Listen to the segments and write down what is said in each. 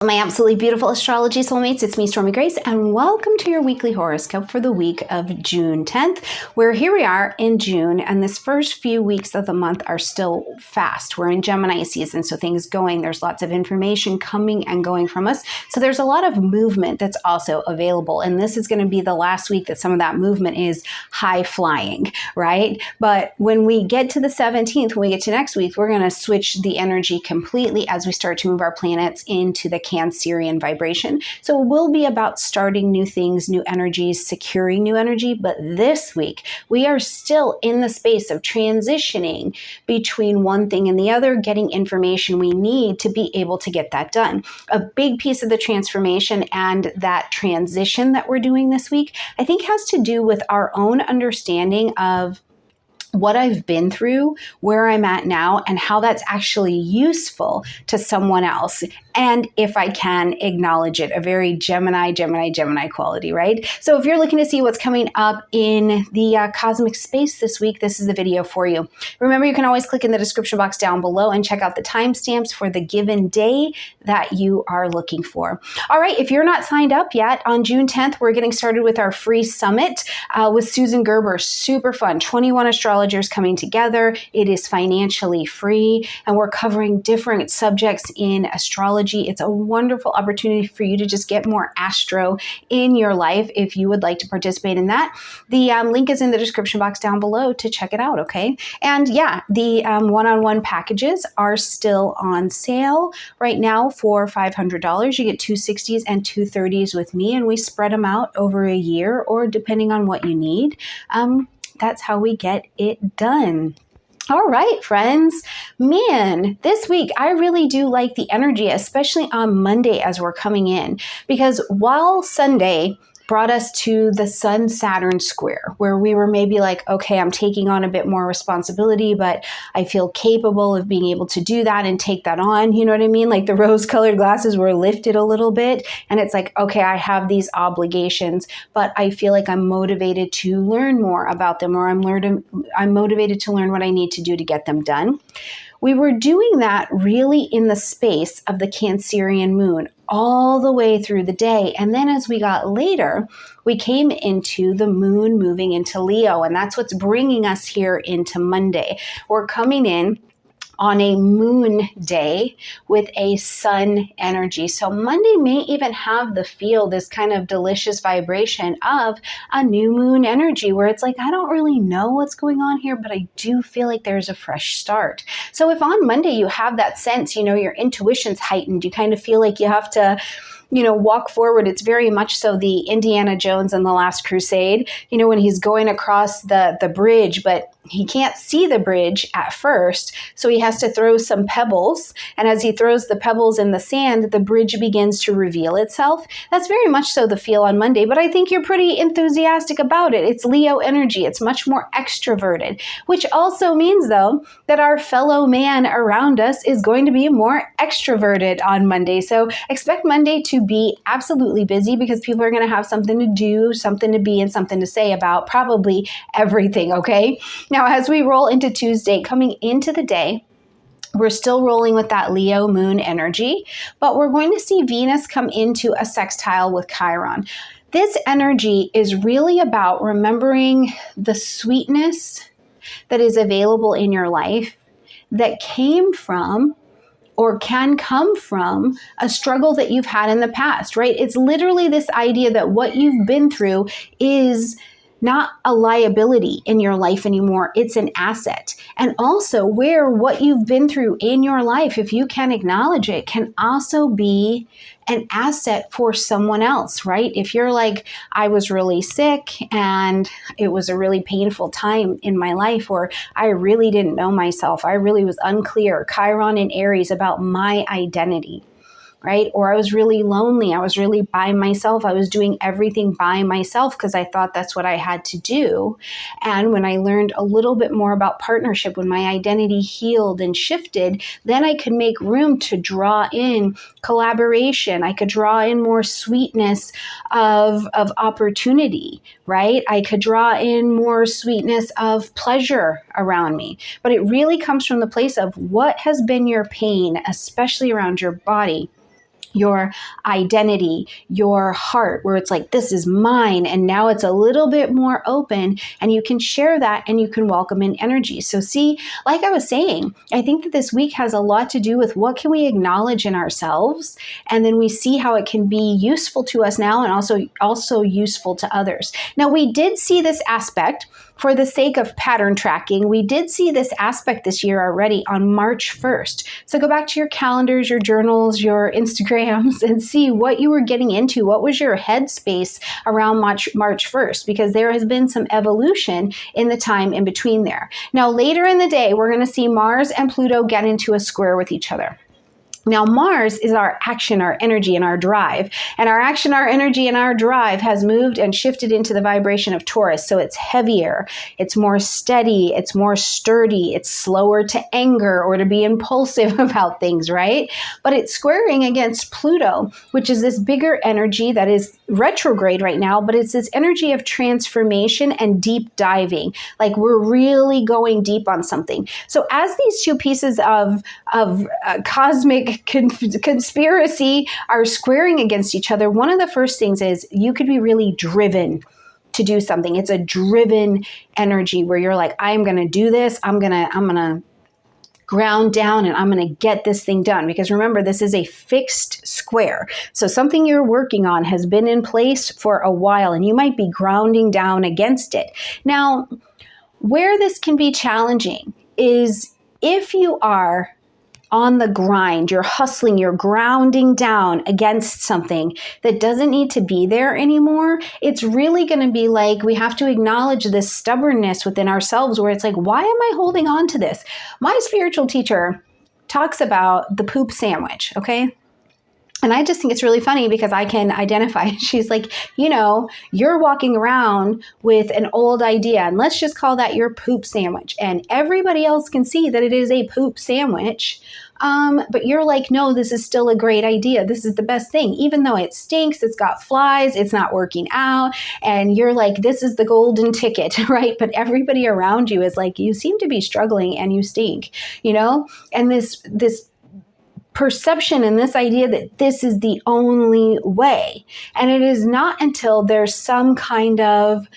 My absolutely beautiful astrology soulmates, it's me, Stormie Grace, and welcome to your weekly horoscope for the week of June 10th, where here we are in June, and this first few weeks of the month are still fast. We're in Gemini season, so things going. There's lots of information coming and going from us, so there's a lot of movement that's also available, and this is going to be the last week that some of that movement is high flying, right? But when we get to the 17th, when we get to next week, we're going to switch the energy completely as we start to move our planets into the Cancerian vibration. So it will be about starting new things, new energies, securing new energy. But this week, we are still in the space of transitioning between one thing and the other, getting information we need to be able to get that done. A big piece of the transformation and that transition that we're doing this week, I think has to do with our own understanding of what I've been through, where I'm at now, and how that's actually useful to someone else. And if I can acknowledge it, a very Gemini quality, right? So if you're looking to see what's coming up in the cosmic space this week, this is the video for you. Remember, you can always click in the description box down below and check out the timestamps for the given day that you are looking for. All right, if you're not signed up yet, on June 10th, we're getting started with our free summit with Susan Gerber. Super fun, 21 astrologers coming together. It is financially free, and we're covering different subjects in astrology. It's a wonderful opportunity for you to just get more astro in your life if you would like to participate in that. The link is in the description box down below to check it out, okay? And yeah, the one-on-one packages are still on sale right now for $500. You get 260s and 230s with me, and we spread them out over a year or depending on what you need. That's how we get it done. All right, friends. Man, this week, I really do like the energy, especially on Monday as we're coming in, because while Sunday brought us to the Sun-Saturn square, where we were maybe like, okay, I'm taking on a bit more responsibility, but I feel capable of being able to do that and take that on. You know what I mean? Like the rose-colored glasses were lifted a little bit, and it's like, okay, I have these obligations, but I feel like I'm motivated to learn more about them, or I'm motivated to learn what I need to do to get them done. We were doing that really in the space of the Cancerian moon all the way through the day. And then as we got later, we came into the moon moving into Leo, and that's what's bringing us here into Monday. We're coming in on a moon day with a sun energy. So Monday may even have the feel, this kind of delicious vibration of a new moon energy where it's like, I don't really know what's going on here, but I do feel like there's a fresh start. So if on Monday you have that sense, you know, your intuition's heightened, you kind of feel like you have to, you know, walk forward. It's very much so the Indiana Jones and the Last Crusade, you know, when he's going across the bridge, but he can't see the bridge at first, so he has to throw some pebbles. And as he throws the pebbles in the sand, the bridge begins to reveal itself. That's very much so the feel on Monday, but I think you're pretty enthusiastic about it. It's Leo energy. It's much more extroverted, which also means, though, that our fellow man around us is going to be more extroverted on Monday. So expect Monday to be absolutely busy because people are going to have something to do, something to be, and something to say about probably everything, okay? Now, as we roll into Tuesday, coming into the day, we're still rolling with that Leo moon energy, but we're going to see Venus come into a sextile with Chiron. This energy is really about remembering the sweetness that is available in your life that came from or can come from a struggle that you've had in the past, right? It's literally this idea that what you've been through is not a liability in your life anymore. It's an asset. And also where what you've been through in your life, if you can acknowledge it, can also be an asset for someone else, right? If you're like, I was really sick and it was a really painful time in my life, or I really didn't know myself, I really was unclear, Chiron and Aries about my identity, right? Or I was really lonely. I was really by myself. I was doing everything by myself because I thought that's what I had to do. And when I learned a little bit more about partnership, when my identity healed and shifted, then I could make room to draw in collaboration. I could draw in more sweetness of opportunity, right? I could draw in more sweetness of pleasure around me. But it really comes from the place of what has been your pain, especially around your body. your identity, your heart, where it's like, this is mine. And now it's a little bit more open and you can share that and you can welcome in energy. So see, like I was saying, I think that this week has a lot to do with what can we acknowledge in ourselves. And then we see how it can be useful to us now and also useful to others. Now, we did see this aspect for the sake of pattern tracking. We did see this aspect this year already on March 1st. So go back to your calendars, your journals, your Instagrams, and see what you were getting into. What was your headspace around March 1st? Because there has been some evolution in the time in between there. Now, later in the day, we're going to see Mars and Pluto get into a square with each other. Now, Mars is our action, our energy, and our drive. And our action, our energy, and our drive has moved and shifted into the vibration of Taurus. So it's heavier, it's more steady, it's more sturdy, it's slower to anger or to be impulsive about things, right? But it's squaring against Pluto, which is this bigger energy that is retrograde right now, but it's this energy of transformation and deep diving. Like we're really going deep on something. So as these two pieces of cosmic conspiracy are squaring against each other, one of the first things is you could be really driven to do something. It's a driven energy where you're like, I'm going to do this. I'm going to ground down and I'm going to get this thing done. Because remember, this is a fixed square. So something you're working on has been in place for a while and you might be grounding down against it. Now, where this can be challenging is if you are on the grind, you're hustling, you're grounding down against something that doesn't need to be there anymore, it's really going to be like we have to acknowledge this stubbornness within ourselves where it's like, why am I holding on to this? My spiritual teacher talks about the poop sandwich, okay? And I just think it's really funny because I can identify. She's like, you're walking around with an old idea and let's just call that your poop sandwich. And everybody else can see that it is a poop sandwich. But you're like, no, this is still a great idea. This is the best thing. Even though it stinks, it's got flies, it's not working out. And you're like, this is the golden ticket, right? But everybody around you is like, you seem to be struggling and you stink, And this perception and this idea that this is the only way. And it is not until there's some kind of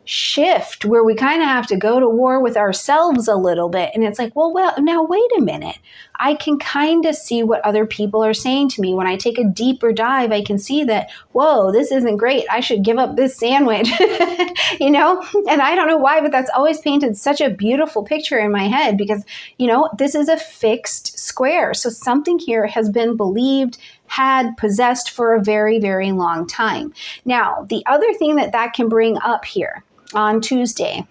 shift where we kind of have to go to war with ourselves a little bit. And it's like, well, now wait a minute. I can kind of see what other people are saying to me. When I take a deeper dive, I can see that, whoa, this isn't great. I should give up this sandwich, And I don't know why, but that's always painted such a beautiful picture in my head because, this is a fixed square. So something here has been believed, had, possessed for a very, very long time. Now, the other thing that can bring up here on Tuesday,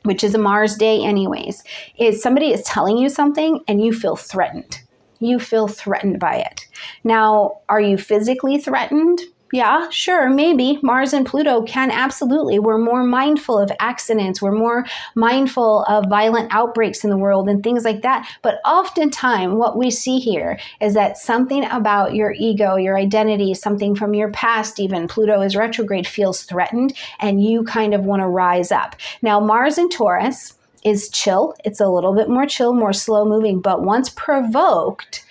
which is a Mars day anyways, is somebody is telling you something and you feel threatened. You feel threatened by it. Now, are you physically threatened? Yeah, sure, maybe. Mars and Pluto can absolutely. We're more mindful of accidents. We're more mindful of violent outbreaks in the world and things like that. But oftentimes what we see here is that something about your ego, your identity, something from your past, even Pluto is retrograde, feels threatened and you kind of want to rise up. Now, Mars in Taurus is chill. It's a little bit more chill, more slow moving, but once provoked,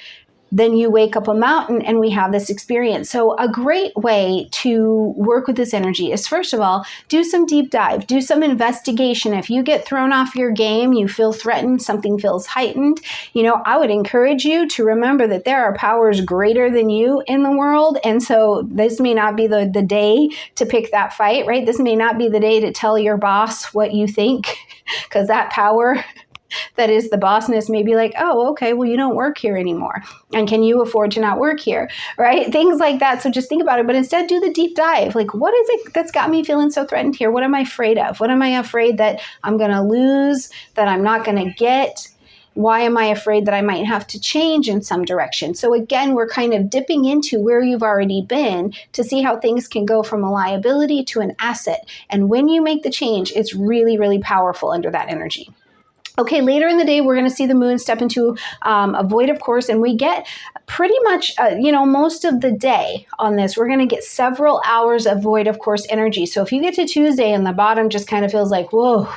then you wake up a mountain and we have this experience. So a great way to work with this energy is, first of all, do some deep dive, do some investigation. If you get thrown off your game, you feel threatened, something feels heightened, I would encourage you to remember that there are powers greater than you in the world. And so this may not be the day to pick that fight, right? This may not be the day to tell your boss what you think, because that power that is the bossness may be like, oh, okay, well, you don't work here anymore. And can you afford to not work here, right? Things like that. So just think about it, but instead do the deep dive. Like, what is it that's got me feeling so threatened here? What am I afraid of? What am I afraid that I'm going to lose, that I'm not going to get? Why am I afraid that I might have to change in some direction? So again, we're kind of dipping into where you've already been to see how things can go from a liability to an asset. And when you make the change, it's really, really powerful under that energy. Okay, later in the day, we're going to see the moon step into a void, of course, and we get pretty much, most of the day on this. We're going to get several hours of void, of course, energy. So if you get to Tuesday and the bottom just kind of feels like, whoa,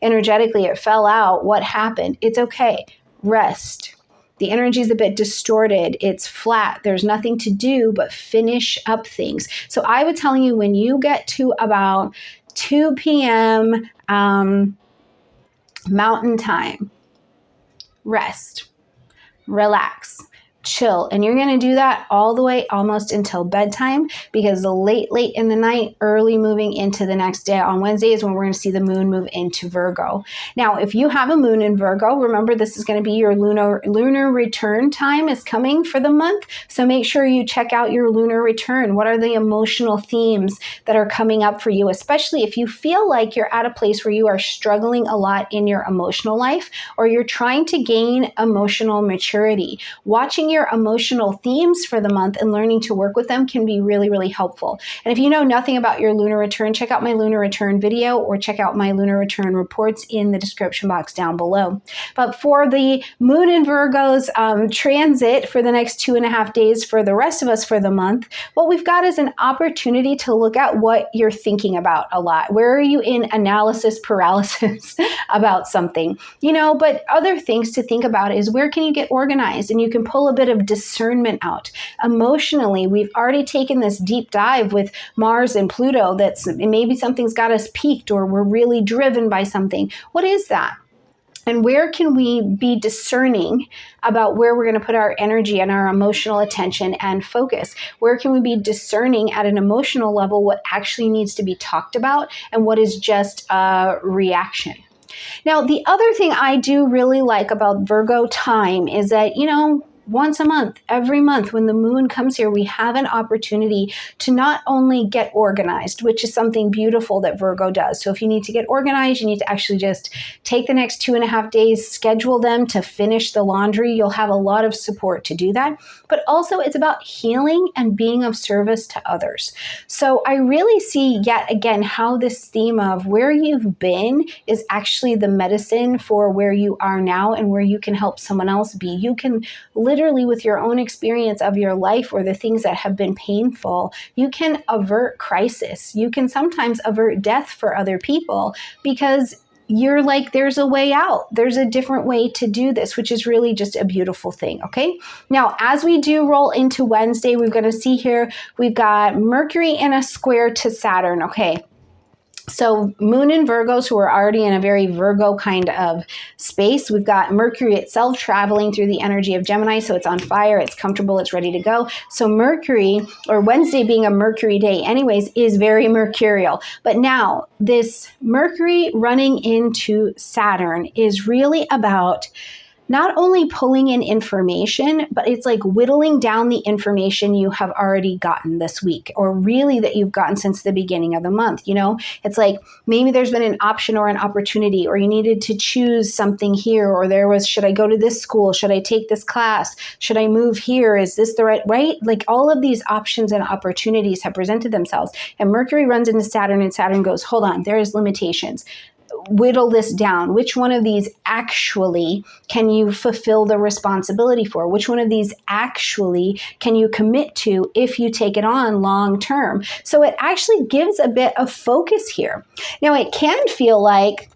energetically it fell out, what happened? It's okay. Rest. The energy is a bit distorted. It's flat. There's nothing to do but finish up things. So I would tell you, when you get to about 2 p.m. Mountain time, rest, relax, chill. And you're going to do that all the way almost until bedtime, because the late in the night, early moving into the next day on Wednesday is when we're going to see the moon move into Virgo. Now, if you have a moon in Virgo, remember this is going to be your lunar return time is coming for the month. So make sure you check out your lunar return. What are the emotional themes that are coming up for you, especially if you feel like you're at a place where you are struggling a lot in your emotional life, or you're trying to gain emotional maturity. Watching your emotional themes for the month and learning to work with them can be really, really helpful. And if you know nothing about your lunar return, check out my lunar return video, or check out my lunar return reports in the description box down below. But for the moon in Virgo's transit for the next 2.5 days for the rest of us for the month, what we've got is an opportunity to look at what you're thinking about a lot. Where are you in analysis paralysis about something? But other things to think about is, where can you get organized? And you can pull a bit of discernment out. Emotionally, we've already taken this deep dive with Mars and Pluto. That's maybe something's got us peaked, or we're really driven by something. What is that? And where can we be discerning about where we're going to put our energy and our emotional attention and focus? Where can we be discerning at an emotional level what actually needs to be talked about and what is just a reaction? Now, the other thing I do really like about Virgo time is that, once a month, every month, when the moon comes here, we have an opportunity to not only get organized, which is something beautiful that Virgo does. So if you need to get organized, you need to actually just take the next 2.5 days, schedule them to finish the laundry. You'll have a lot of support to do that. But also it's about healing and being of service to others. So I really see yet again how this theme of where you've been is actually the medicine for where you are now and where you can help someone else be. You can literally, with your own experience of your life or the things that have been painful, you can avert crisis. You can sometimes avert death for other people, because you're like, there's a way out. There's a different way to do this, which is really just a beautiful thing. Okay. Now, as we do roll into Wednesday, we're going to see here, we've got Mercury in a square to Saturn. Okay. So moon in Virgos, who are already in a very Virgo kind of space. We've got Mercury itself traveling through the energy of Gemini. So it's on fire, it's comfortable, it's ready to go. So Mercury, or Wednesday being a Mercury day anyways, is very mercurial. But now this Mercury running into Saturn is really about not only pulling in information, but it's like whittling down the information you have already gotten this week, or really that you've gotten since the beginning of the month. It's like maybe there's been an option or an opportunity, or you needed to choose something here, or there was, should I go to this school? Should I take this class? Should I move here? Is this the right? Like all of these options and opportunities have presented themselves. And Mercury runs into Saturn, and Saturn goes, hold on, there's limitations. Whittle this down. Which one of these actually can you fulfill the responsibility for? Which one of these actually can you commit to if you take it on long term? So it actually gives a bit of focus here. Now, it can feel like,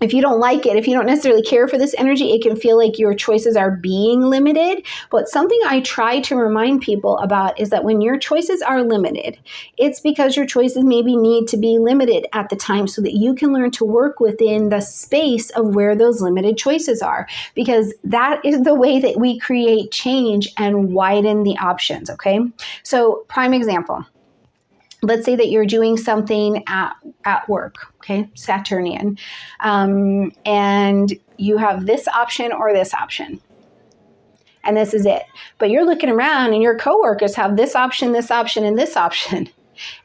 if you don't like it, if you don't necessarily care for this energy, it can feel like your choices are being limited. But something I try to remind people about is that when your choices are limited, it's because your choices maybe need to be limited at the time so that you can learn to work within the space of where those limited choices are. Because that is the way that we create change and widen the options, okay? So, prime example. Let's say that you're doing something at work, okay, Saturnian, and you have this option or this option, and this is it. But you're looking around and your coworkers have this option, and this option.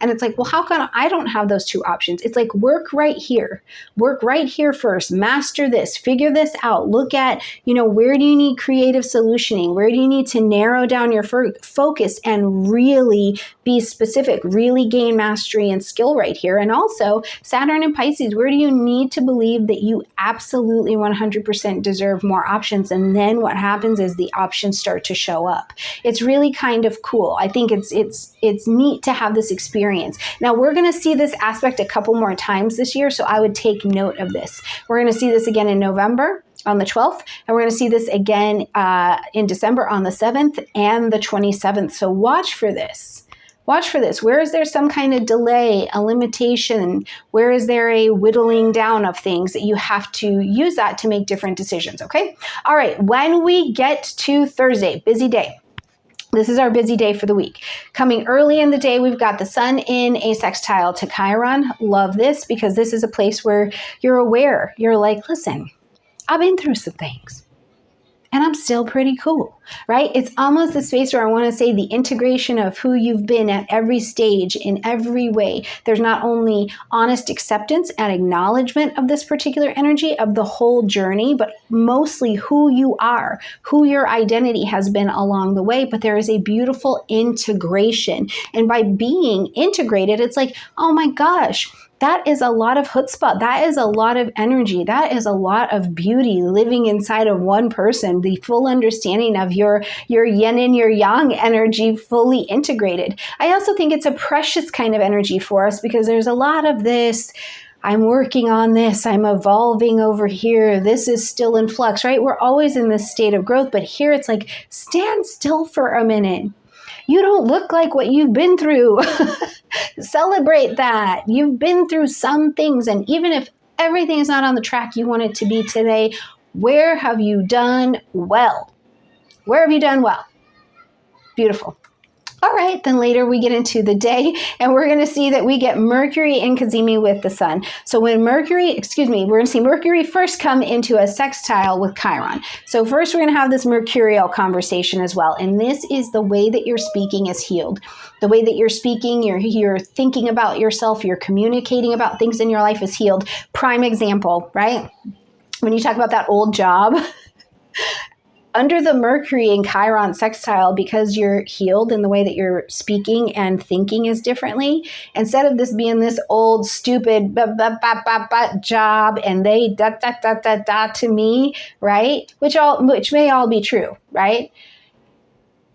And it's like, well, how come I don't have those two options? It's like, work right here. Work right here first. Master this. Figure this out. Look at, where do you need creative solutioning? Where do you need to narrow down your focus and really be specific, really gain mastery and skill right here? And also, Saturn and Pisces, where do you need to believe that you absolutely 100% deserve more options? And then what happens is the options start to show up. It's really kind of cool. I think it's neat to have this experience. Now, we're going to see this aspect a couple more times this year, so I would take note of this. We're going to see this again in November, on the 12th, and we're going to see this again in December on the 7th and the 27th. So watch for this. Watch for this. Where is there some kind of delay, a limitation? Where is there a whittling down of things that you have to use that to make different decisions, okay? All right, when we get to Thursday, busy day. This is our busy day for the week. Coming early in the day, we've got the sun in a sextile to Chiron. Love this because this is a place where you're aware. You're like, listen, I've been through some things and I'm still pretty cool, right? It's almost the space where I want to say the integration of who you've been at every stage in every way. There's not only honest acceptance and acknowledgement of this particular energy of the whole journey, but mostly who you are, who your identity has been along the way. But there is a beautiful integration. And by being integrated, it's like, oh my gosh, that is a lot of chutzpah. That is a lot of energy. That is a lot of beauty living inside of one person. The full understanding of your yin and your yang energy fully integrated. I also think it's a precious kind of energy for us because there's a lot of this, I'm working on this, I'm evolving over here, this is still in flux, right? We're always in this state of growth, but here it's like, stand still for a minute. You don't look like what you've been through. Celebrate that. You've been through some things, and even if everything is not on the track you want it to be today, where have you done well? Where have you done well? Beautiful. All right, then later we get into the day and we're going to see that we get Mercury in Cazimi with the sun. So when we're going to see Mercury first come into a sextile with Chiron. So first we're going to have this mercurial conversation as well. And this is the way that you're speaking is healed. The way that you're speaking, you're thinking about yourself, you're communicating about things in your life is healed. Prime example, right? When you talk about that old job, under the Mercury and Chiron sextile, because you're healed in the way that you're speaking and thinking is differently, instead of this being this old, stupid job and they to me, right? Which may all be true, right?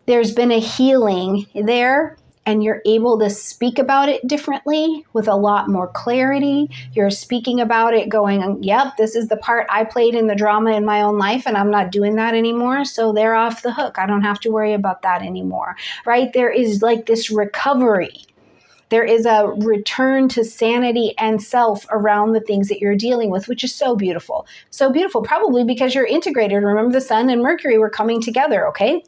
There's been a healing there, and you're able to speak about it differently with a lot more clarity. You're speaking about it going, yep, this is the part I played in the drama in my own life, and I'm not doing that anymore, so they're off the hook. I don't have to worry about that anymore, right? There is like this recovery. There is a return to sanity and self around the things that you're dealing with, which is so beautiful. So beautiful, probably because you're integrated. Remember, the sun and Mercury were coming together, okay?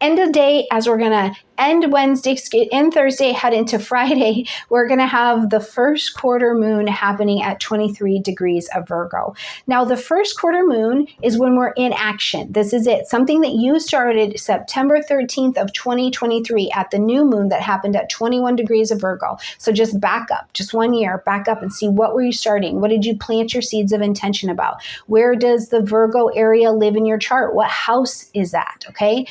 End of day, as we're going to end Wednesday, end Thursday, head into Friday, we're going to have the first quarter moon happening at 23 degrees of Virgo. Now, the first quarter moon is when we're in action. This is it. Something that you started September 13th of 2023 at the new moon that happened at 21 degrees of Virgo. So just back up, just 1 year, back up and see what were you starting? What did you plant your seeds of intention about? Where does the Virgo area live in your chart? What house is that? Okay.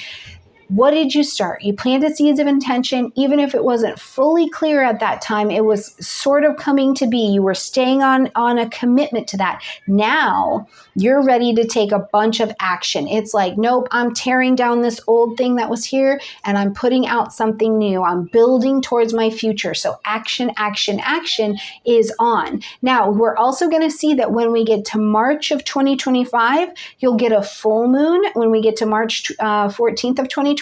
What did you start? You planted seeds of intention. Even if it wasn't fully clear at that time, it was sort of coming to be. You were staying on a commitment to that. Now you're ready to take a bunch of action. It's like, nope, I'm tearing down this old thing that was here and I'm putting out something new. I'm building towards my future. So action, action, action is on. Now we're also going to see that when we get to March of 2025, you'll get a full moon when we get to March 14th of 2025,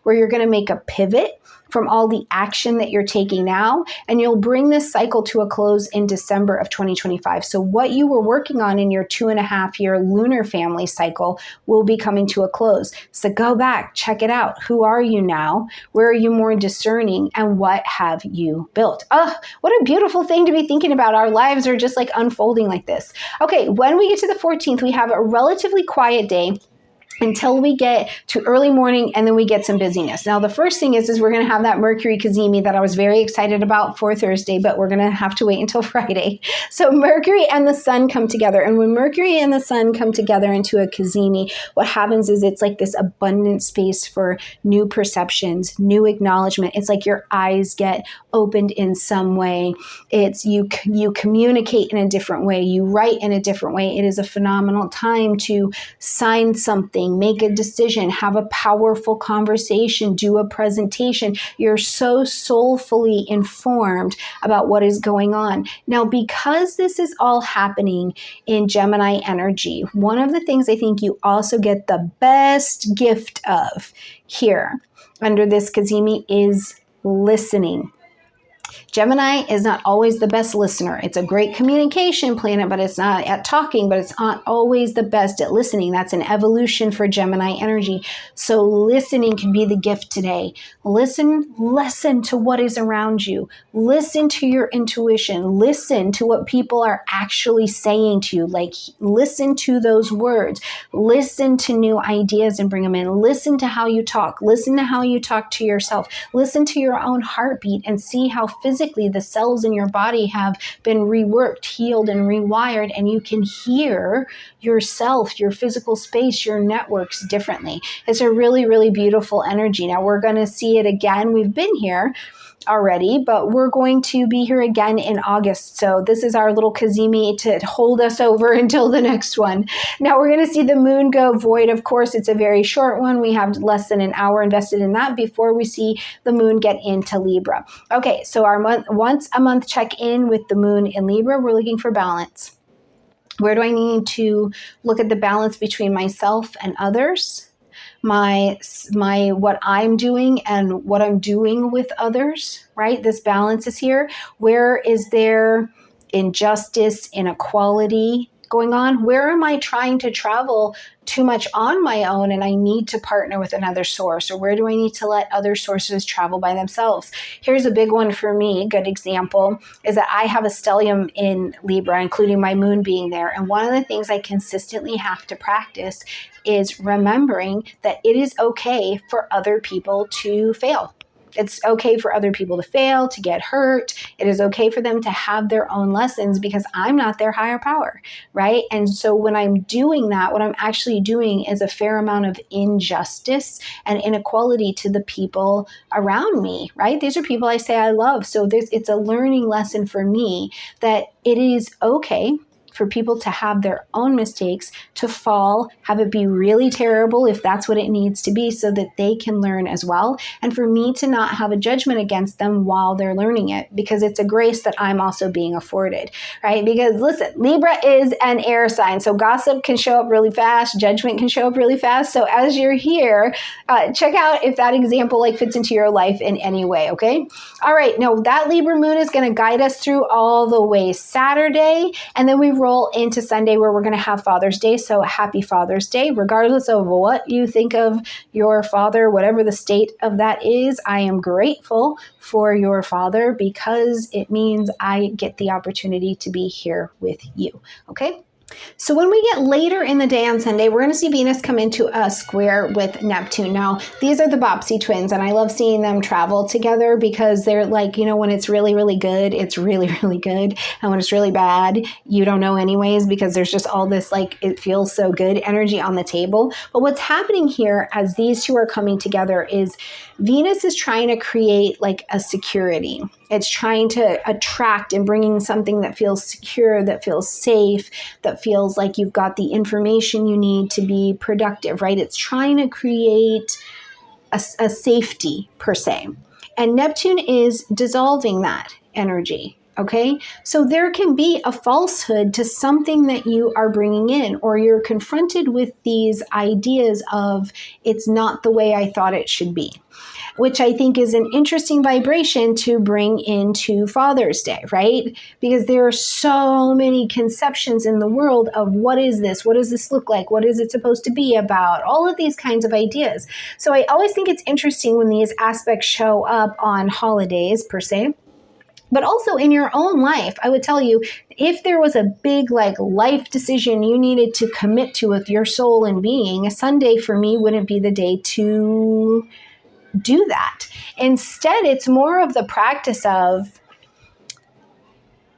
where you're going to make a pivot from all the action that you're taking now, and you'll bring this cycle to a close in December of 2025. So what you were working on in your 2.5 year lunar family cycle will be coming to a close. So go back, check it out. Who are you now? Where are you more discerning? And what have you built? Oh, what a beautiful thing to be thinking about. Our lives are just like unfolding like this. Okay, when we get to the 14th, we have a relatively quiet day until we get to early morning, and then we get some busyness. Now, the first thing is we're going to have that Mercury Cazimi that I was very excited about for Thursday, but we're going to have to wait until Friday. So Mercury and the sun come together. And when Mercury and the sun come together into a Cazimi, what happens is it's like this abundant space for new perceptions, new acknowledgement. It's like your eyes get opened in some way. It's you communicate in a different way. You write in a different way. It is a phenomenal time to sign something, something, make a decision, have a powerful conversation, do a presentation. You're so soulfully informed about what is going on. Now, because this is all happening in Gemini energy, one of the things I think you also get the best gift of here under this Cazimi is listening. Gemini is not always the best listener. It's a great communication planet, but it's not at talking, but it's not always the best at listening. That's an evolution for Gemini energy. So listening can be the gift today. Listen to what is around you. Listen to your intuition. Listen to what people are actually saying to you. Like, listen to those words. Listen to new ideas and bring them in. Listen to how you talk. Listen to how you talk to yourself. Listen to your own heartbeat and see how physically the cells in your body have been reworked, healed, and rewired, and you can hear yourself, your physical space, your networks differently. It's a really, really beautiful energy. Now we're going to see it again. We've been here already, but we're going to be here again in August. So this is our little Cazimi to hold us over until the next one. Now we're going to see the moon go void. Of course, it's a very short one. We have less than an hour invested in that before we see the moon get into Libra. Okay, so our once a month check-in with the moon in Libra, we're looking for balance. Where do I need to look at the balance between myself and others? My what I'm doing and what I'm doing with others, right? This balance is here. Where is there injustice, inequality going on? Where am I trying to travel too much on my own and I need to partner with another source? Or where do I need to let other sources travel by themselves? Here's a big one for me. A good example is that I have a stellium in Libra, including my moon being there. And one of the things I consistently have to practice is remembering that it is okay for other people to fail. It's okay for other people to fail, to get hurt. It is okay for them to have their own lessons because I'm not their higher power, right? And so when I'm doing that, what I'm actually doing is a fair amount of injustice and inequality to the people around me, right? These are people I say I love. So it's a learning lesson for me that it is okay for people to have their own mistakes, to fall, have it be really terrible if that's what it needs to be so that they can learn as well. And for me to not have a judgment against them while they're learning it, because it's a grace that I'm also being afforded, right? Because listen, Libra is an air sign. So gossip can show up really fast. Judgment can show up really fast. So as you're here, check out if that example like fits into your life in any way, okay? All right, now that Libra moon is going to guide us through all the way Saturday, and then we roll into Sunday where we're going to have Father's Day. So happy Father's Day, regardless of what you think of your father, whatever the state of that is. I am grateful for your father because it means I get the opportunity to be here with you. Okay. So when we get later in the day on Sunday, we're going to see Venus come into a square with Neptune. Now, these are the Bopsy twins, and I love seeing them travel together because they're like, you know, when it's really, really good, it's really, really good. And when it's really bad, you don't know anyways because there's just all this, like, it feels so good energy on the table. But what's happening here as these two are coming together is Venus is trying to create like a security. It's trying to attract and bringing something that feels secure, that feels safe, that feels like you've got the information you need to be productive, right? It's trying to create a safety per se. And Neptune is dissolving that energy. Okay, so there can be a falsehood to something that you are bringing in, or you're confronted with these ideas of it's not the way I thought it should be, which I think is an interesting vibration to bring into Father's Day, right? Because there are so many conceptions in the world of what is this? What does this look like? What is it supposed to be about? All of these kinds of ideas. So I always think it's interesting when these aspects show up on holidays per se. But also in your own life, I would tell you, if there was a big like life decision you needed to commit to with your soul and being, a Sunday for me wouldn't be the day to do that. Instead, it's more of the practice of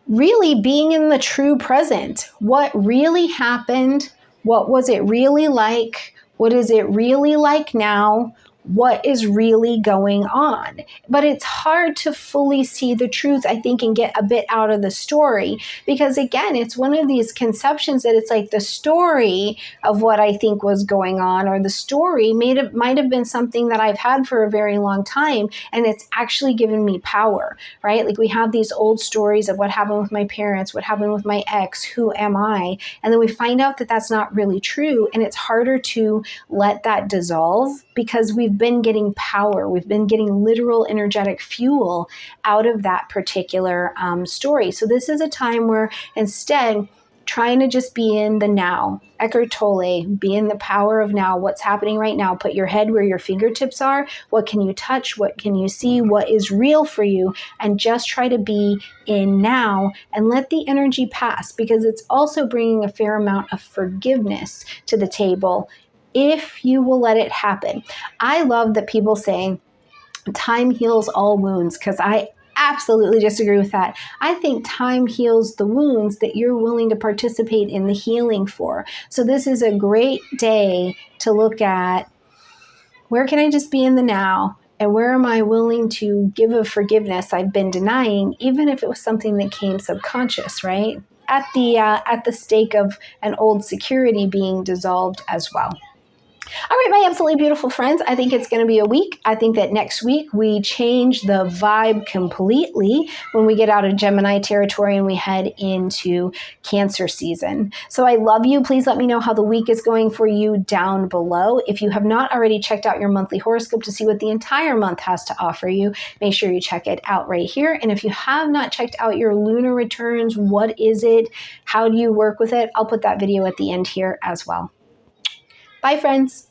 really being in the true present. What really happened? What was it really like? What is it really like now? what is really going on. But it's hard to fully see the truth, I think, and get a bit out of the story, because again, it's one of these conceptions that it's like the story of what I think was going on, or the story might have been something that I've had for a very long time, and it's actually given me power, right? Like we have these old stories of what happened with my parents, what happened with my ex, who am I? And then we find out that that's not really true, and it's harder to let that dissolve because we've been getting power. We've been getting literal energetic fuel out of that particular story. So this is a time where instead, trying to just be in the now, Eckhart Tolle, be in the power of now, what's happening right now. Put your head where your fingertips are. What can you touch? What can you see? What is real for you? And just try to be in now and let the energy pass, because it's also bringing a fair amount of forgiveness to the table if you will let it happen. I love that people say time heals all wounds, because I absolutely disagree with that. I think time heals the wounds that you're willing to participate in the healing for. So this is a great day to look at, where can I just be in the now? And where am I willing to give a forgiveness I've been denying, even if it was something that came subconscious, right? At the stake of an old security being dissolved as well. All right, my absolutely beautiful friends, I think it's going to be a week. I think that next week we change the vibe completely when we get out of Gemini territory and we head into Cancer season. So I love you. Please let me know how the week is going for you down below. If you have not already checked out your monthly horoscope to see what the entire month has to offer you, make sure you check it out right here. And if you have not checked out your lunar returns, what is it? How do you work with it? I'll put that video at the end here as well. Bye, friends.